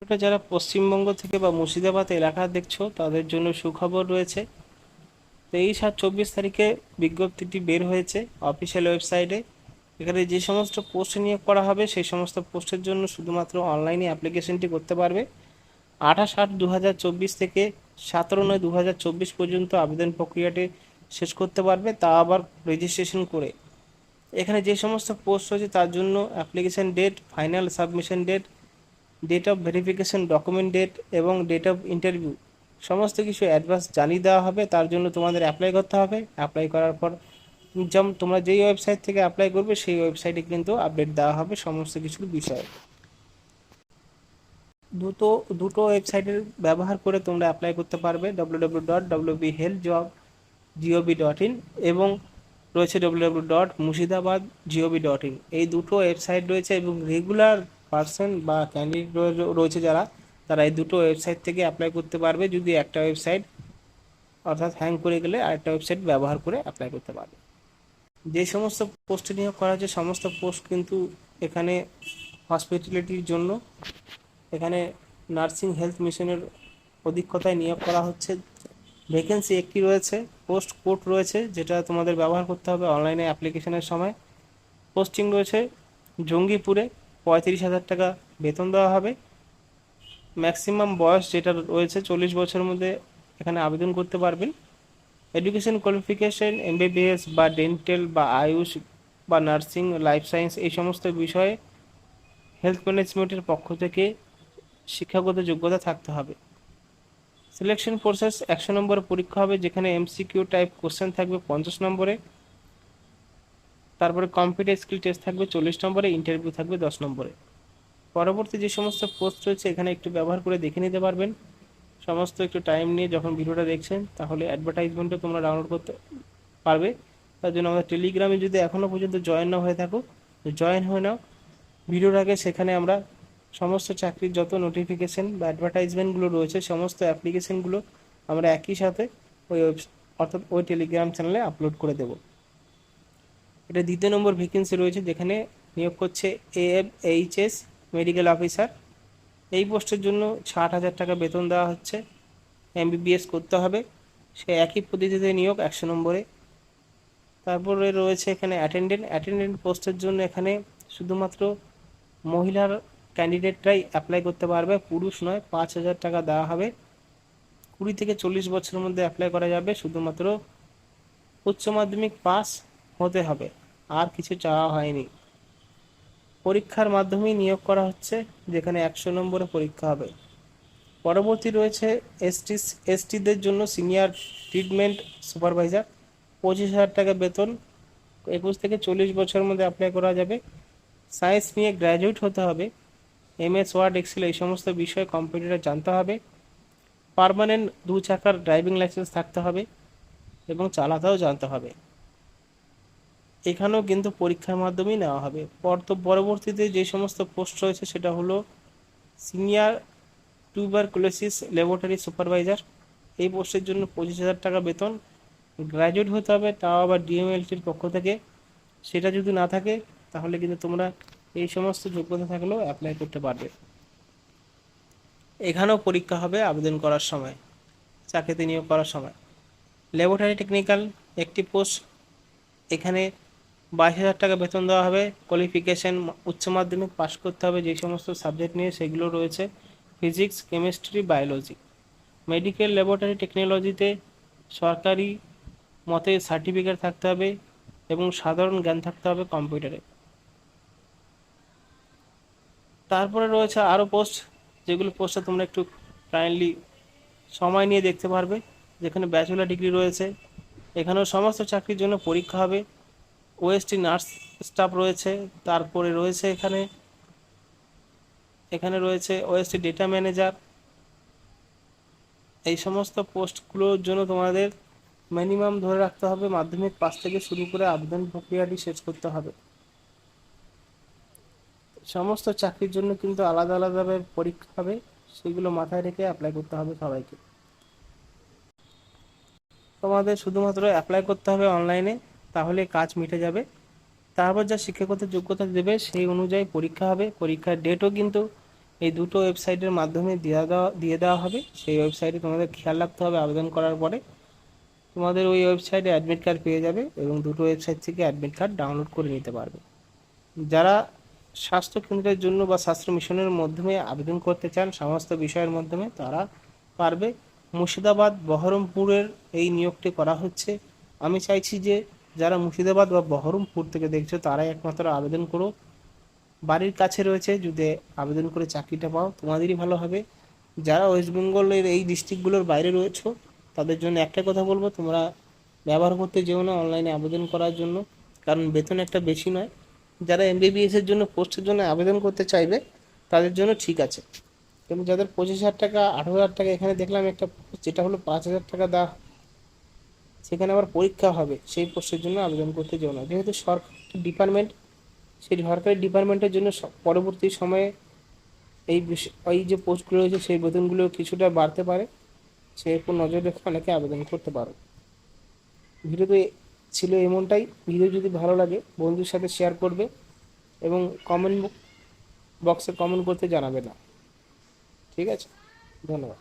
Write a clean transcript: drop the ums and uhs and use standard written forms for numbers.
এটা যারা পশ্চিমবঙ্গ থেকে বা মুর্শিদাবাদ এলাকা দেখছো তাদের জন্য সুখবর রয়েছে। 23 আর 24 তারিখে বিজ্ঞপ্তিটি বের হয়েছে অফিসিয়াল ওয়েবসাইটে। এখানে যে সমস্ত পোস্ট নিয়োগ করা হবে সেই সমস্ত পোস্টের জন্য শুধুমাত্র অনলাইনে অ্যাপ্লিকেশনটি করতে পারবে। 28/8/2024 থেকে 17/9/2024 পর্যন্ত আবেদন প্রক্রিয়াটি শেষ করতে পারবে, তা আবার রেজিস্ট্রেশন করে। এখানে যে সমস্ত পোস্ট রয়েছে তার জন্য application date, final submission date, date of verification document date এবং ডেট অফ ইন্টারভিউ সমস্ত কিছু অ্যাডভান্স জানিয়ে দেওয়া হবে। তার জন্য তোমাদের অ্যাপ্লাই করতে হবে। অ্যাপ্লাই করার পর যেমন তোমরা যেই ওয়েবসাইট থেকে অ্যাপ্লাই করবে সেই ওয়েবসাইটে কিন্তু আপডেট দেওয়া হবে সমস্ত কিছুর বিষয়ে। দুটো দুটো ওয়েবসাইটের ব্যবহার করে তোমরা অ্যাপ্লাই করতে পারবে, www.wbhelp.gov.in এবং রয়েছে www.murshidabad.gov.in। এই দুটো ওয়েবসাইট রয়েছে এবং রেগুলার পার্সন বা ক্যান্ডিডেট রয়েছে যারা, তারা এই দুটো ওয়েবসাইট থেকে অ্যাপ্লাই করতে পারবে। যদি একটা ওয়েবসাইট অর্থাৎ হ্যাং করে গেলে আরেকটা ওয়েবসাইট ব্যবহার করে অ্যাপ্লাই করতে পারবে। যে সমস্ত পোস্টে নিয়োগ করা হচ্ছে সমস্ত পোস্ট কিন্তু এখানে হসপিটালিটির জন্য। এখানে নার্সিং হেলথ মিশনের অধিকতায় নিয়োগ করা হচ্ছে। ভ্যাকেন্সি একটি রয়েছে, পোস্ট কোড রয়েছে যেটা তোমাদের ব্যবহার করতে হবে অনলাইনে অ্যাপ্লিকেশনের সময়। পোস্টিং রয়েছে জঙ্গিপুরে, 35,000 টাকা বেতন দেওয়া হবে। ম্যাক্সিমাম বয়স যেটা রয়েছে 40 বছরের মধ্যে এখানে আবেদন করতে পারবেন। এডুকেশন কোয়ালিফিকেশন এমবিবিএস বা ডেন্টাল বা আয়ুষ বা নার্সিং, লাইফ সায়েন্স এই সমস্ত বিষয়ে হেলথ ম্যানেজমেন্টের পক্ষ থেকে শিক্ষাগত যোগ্যতা থাকতে হবে। সিলেকশন প্রসেস 100 নম্বরের পরীক্ষা হবে, যেখানে এমসিকিউ টাইপ কোশ্চেন থাকবে 50 নম্বরে। তারপরে কম্পিউটার স্কিল টেস্ট থাকবে 40 নম্বরে, ইন্টারভিউ থাকবে 10 নম্বরে। পরবর্তী যে সমস্ত পোস্ট রয়েছে এখানে একটু ব্যবহার করে দেখে নিতে পারবেন সমস্ত। একটু টাইম নিয়ে যখন ভিডিওটা দেখছেন তাহলে অ্যাডভার্টাইজমেন্টও তোমরা ডাউনলোড করতে পারবে। তার জন্য আমাদের টেলিগ্রামে যদি এখনও পর্যন্ত জয়েন না হয়ে থাকো তো জয়েন হয়ে নাও। ভিডিওর আগে সেখানে আমরা সমস্ত চাকরির যত নোটিফিকেশন বা অ্যাডভার্টাইজমেন্টগুলো রয়েছে সমস্ত অ্যাপ্লিকেশনগুলো আমরা একই সাথে ওই অর্থাৎ ওই টেলিগ্রাম চ্যানেলে আপলোড করে দেব। এটা 2 নম্বর ভ্যাকেন্সি রয়েছে, যেখানে নিয়োগ করছে AFHS মেডিকেল অফিসার। এই পোস্টের জন্য 60,000 টাকা বেতন দেওয়া হচ্ছে। এমবিবিএস করতে হবে, সে একই পদ্ধতিতে নিয়োগ 100 নম্বরে। তারপরে রয়েছে এখানে অ্যাটেন্ডেন্ট পোস্টের জন্য এখানে শুধুমাত্র মহিলার ক্যান্ডিডেটরাই অ্যাপ্লাই করতে পারবে, পুরুষ নয়। 5,000 টাকা দেওয়া হবে। 20 থেকে 40 বছরের মধ্যে অ্যাপ্লাই করা যাবে, শুধুমাত্র উচ্চ মাধ্যমিক পাস হতে হবে, আর কিছু চাওয়া হয়নি। পরীক্ষার মাধ্যমেই নিয়োগ করা হচ্ছে, যেখানে 100 নম্বরে পরীক্ষা হবে। পরবর্তী রয়েছে এসটিদের জন্য সিনিয়র ট্রিটমেন্ট সুপারভাইজার, 25,000 টাকা বেতন। 21 থেকে 40 বছরের মধ্যে অ্যাপ্লাই করা যাবে। সায়েন্স নিয়ে গ্র্যাজুয়েট হতে হবে। এমএস ওয়ার্ড, এক্সেল এই সমস্ত বিষয়ে কম্পিউটারে জানতে হবে। পার্মানেন্ট 2 চাকার ড্রাইভিং লাইসেন্স থাকতে হবে এবং চালাতেও জানতে হবে। এখানেও কিন্তু পরীক্ষার মাধ্যমেই নেওয়া হবে। পরবর্তীতে যে সমস্ত পোস্ট রয়েছে সেটা হলো সিনিয়র টিউবারকুলোসিস ল্যাবরেটরি সুপারভাইজার। এই পোস্টের জন্য 25,000 টাকা বেতন। গ্র্যাজুয়েট হতে হবে, তাও আবার ডিএমএলটির পক্ষ থেকে। সেটা যদি না থাকে তাহলে কিন্তু তোমরা এই সমস্ত যোগ্যতা থাকলেও অ্যাপ্লাই করতে পারবে। এখানেও পরীক্ষা হবে আবেদন করার সময়, চাকরিতে নিয়োগ করার সময়। ল্যাবরেটরি টেকনিক্যাল একটি পোস্ট, এখানে 22,000 টাকা বেতন দেওয়া হবে। কোয়ালিফিকেশান উচ্চ মাধ্যমিক পাস করতে হবে, যে সমস্ত সাবজেক্ট নিয়ে সেগুলো রয়েছে physics, chemistry, biology. Medical laboratory টেকনোলজিতে সরকারি মতে সার্টিফিকেট থাকতে হবে এবং সাধারণ জ্ঞান থাকতে হবে কম্পিউটারে। তারপরে রয়েছে আরও পোস্ট, যেগুলো পোস্টে তোমরা একটু কাইন্ডলি সময় নিয়ে দেখতে পারবে। যেখানে ব্যাচেলার ডিগ্রি রয়েছে, এখানেও সমস্ত চাকরির জন্য পরীক্ষা হবে। ওএসটি নার্স স্টাফ রয়েছে। তারপরে রয়েছে এখানে এখানে রয়েছে ওএসটি ডেটা ম্যানেজার। এই সমস্ত পোস্টগুলোর জন্য তোমাদের মিনিমাম ধরে রাখতে হবে মাধ্যমিক পাস থেকে শুরু করে আবেদন প্রক্রিয়াটি শেষ করতে হবে। সমস্ত চাকরির জন্য কিন্তু আলাদা আলাদাভাবে পরীক্ষা হবে, সেগুলো মাথায় রেখে অ্যাপ্লাই করতে হবে সবাইকে। তোমাদের শুধুমাত্র অ্যাপ্লাই করতে হবে অনলাইনে, তাহলে কাজ মিটে যাবে। তারপর যা শিক্ষাগত যোগ্যতা দেবে সেই অনুযায়ী পরীক্ষা হবে। পরীক্ষার ডেটও কিন্তু এই দুটো ওয়েবসাইটের মাধ্যমে দিয়ে দেওয়া হবে। সেই ওয়েবসাইটে তোমাদের খেয়াল রাখতে হবে আবেদন করার পরে তোমাদের ওই ওয়েবসাইটে অ্যাডমিট কার্ড পেয়ে যাবে এবং দুটো ওয়েবসাইট থেকে অ্যাডমিট কার্ড ডাউনলোড করে নিতে পারবে। যারা স্বাস্থ্য কেন্দ্রের জন্য বা স্বাস্থ্য মিশনের মাধ্যমে আবেদন করতে চান সমস্ত বিষয়ের মাধ্যমে, তারা পারবে। মুর্শিদাবাদ বহরমপুরের এই নিয়োগটি করা হচ্ছে। আমি চাইছি যে যারা মুর্শিদাবাদ বা বহরমপুর থেকে দেখছো তারাই একমাত্র আবেদন করো। বাড়ির কাছে রয়েছে, যদি আবেদন করে চাকরিটা পাও তোমাদেরই ভালো হবে। যারা ওয়েস্ট বেঙ্গলের এই ডিস্ট্রিক্টগুলোর বাইরে রয়েছো তাদের জন্য একটা কথা বলবো, তোমরা ব্যবহার করতে যেও না অনলাইনে আবেদন করার জন্য, কারণ বেতন একটা বেশি নয়। যারা এমবিবিএস এর জন্য পোস্টের জন্য আবেদন করতে চাইবে তাদের জন্য ঠিক আছে, কিন্তু যাদের 25,000 টাকা 18,000 টাকা, এখানে দেখলাম একটা যেটা হলো 5,000 টাকা দেওয়া, সেখানে আবার পরীক্ষা হবে, সেই পোস্টের জন্য আবেদন করতে যেও না। যেহেতু সরকারি ডিপার্টমেন্ট, সেই সরকারি ডিপার্টমেন্টের জন্য পরবর্তী সময়ে এই যে পোস্টগুলো রয়েছে সেই বেতনগুলো কিছুটা বাড়তে পারে, সেই উপর নজর রেখে অনেকে আবেদন করতে পারো। ভিডিওতে ছিল এমনটাই। ভিডিও যদি ভালো লাগে বন্ধুর সাথে শেয়ার করবে এবং কমেন্ট বক্সে কমেন্ট করতে জানাবে না। ঠিক আছে, ধন্যবাদ।